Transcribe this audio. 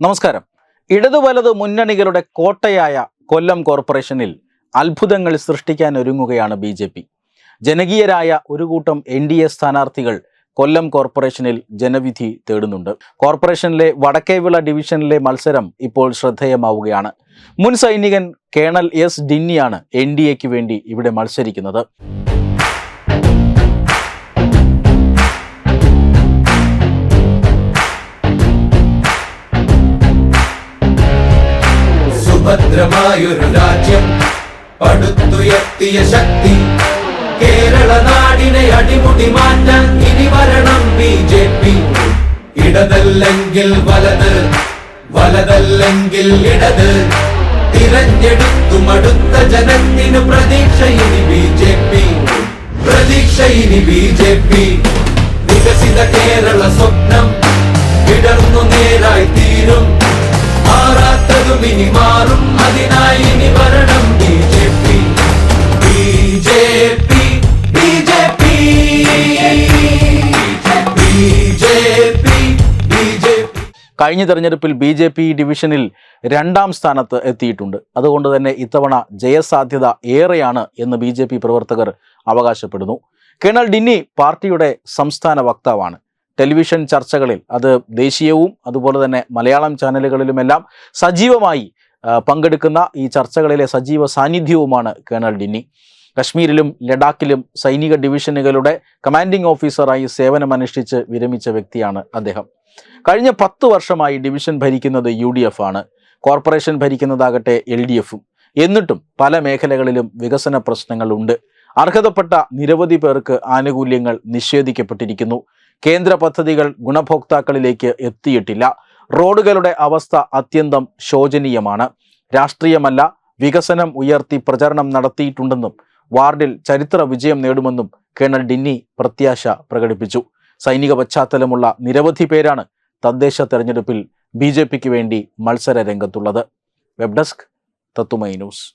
നമസ്കാരം. ഇടതു വലത് മുന്നണികളുടെ കോട്ടയായ കൊല്ലം കോർപ്പറേഷനിൽ അത്ഭുതങ്ങൾ സൃഷ്ടിക്കാൻ ഒരുങ്ങുകയാണ് BJP. ജനകീയരായ ഒരു കൂട്ടം NDA സ്ഥാനാർത്ഥികൾ കൊല്ലം കോർപ്പറേഷനിൽ ജനവിധി തേടുന്നുണ്ട്. കോർപ്പറേഷനിലെ വടക്കേവിള ഡിവിഷനിലെ മത്സരം ഇപ്പോൾ ശ്രദ്ധേയമാവുകയാണ്. മുൻ സൈനികൻ കേണൽ S. ഡിന്നിയാണ് NDAക്ക് വേണ്ടി ഇവിടെ മത്സരിക്കുന്നത്. ഭദ്രമായൊരു രാജ്യം പടുത്തുയർത്തിയ ശക്തി കേരള നാടിനെ അടിമുടി മാറ്റാൻ ഇനി വരണം BJP. ഇടതല്ലെങ്കിൽ വലത്, വലതല്ലെങ്കിൽ ഇടത്, തിരഞ്ഞെടുത്തു മടുത്ത ജനത്തിനു പ്രതീക്ഷ ഇനി BJP. പ്രതീക്ഷ ഇനി BJP. വികസിത കേരള സ്വപ്നം വിടർന്നു നേരായി തീരും. മാറാത്തതും ഇനി മാറും, അതിനായി ഇനി വരണം BJP. BJP, BJP, BJP, BJP. കഴിഞ്ഞ തെരഞ്ഞെടുപ്പിൽ BJP ഡിവിഷനിൽ 2ാം സ്ഥാനത്ത് എത്തിയിട്ടുണ്ട്. അതുകൊണ്ട് തന്നെ ഇത്തവണ ജയസാധ്യത ഏറെയാണ് എന്ന് BJP പ്രവർത്തകർ അവകാശപ്പെടുന്നു. കേണൽ ഡിന്നി പാർട്ടിയുടെ സംസ്ഥാന വക്താവാണ്. ടെലിവിഷൻ ചർച്ചകളിൽ, അത് ദേശീയവും അതുപോലെ തന്നെ മലയാളം ചാനലുകളിലുമെല്ലാം സജീവമായി പങ്കെടുക്കുന്ന ഈ ചർച്ചകളിലെ സജീവ സാന്നിധ്യവുമാണ് കേണൽ ഡിന്നി. കശ്മീരിലും ലഡാക്കിലും സൈനിക ഡിവിഷനുകളുടെ കമാൻഡിംഗ് ഓഫീസറായി സേവനമനുഷ്ഠിച്ച് വിരമിച്ച വ്യക്തിയാണ് അദ്ദേഹം. കഴിഞ്ഞ 10 വർഷമായി ഡിവിഷൻ ഭരിക്കുന്നത് UDF ആണ്. കോർപ്പറേഷൻ ഭരിക്കുന്നതാകട്ടെ LDFും. എന്നിട്ടും പല മേഖലകളിലും വികസന പ്രശ്നങ്ങളുണ്ട്. അർഹതപ്പെട്ട നിരവധി പേർക്ക് ആനുകൂല്യങ്ങൾ നിഷേധിക്കപ്പെട്ടിരിക്കുന്നു. കേന്ദ്ര പദ്ധതികൾ ഗുണഭോക്താക്കളിലേക്ക് എത്തിയിട്ടില്ല. റോഡുകളുടെ അവസ്ഥ അത്യന്തം ശോചനീയമാണ്. രാഷ്ട്രീയമല്ല, വികസനം ഉയർത്തി പ്രചരണം നടത്തിയിട്ടുണ്ടെന്നും വാർഡിൽ ചരിത്ര വിജയം നേടുമെന്നും കേണൽ ഡിന്നി പ്രത്യാശ പ്രകടിപ്പിച്ചു. സൈനിക പശ്ചാത്തലമുള്ള നിരവധി പേരാണ് തദ്ദേശ തെരഞ്ഞെടുപ്പിൽ BJPക്ക് വേണ്ടി മത്സര രംഗത്തുള്ളത്. വെബ് ഡെസ്ക് തത്തുമൈ ന്യൂസ്.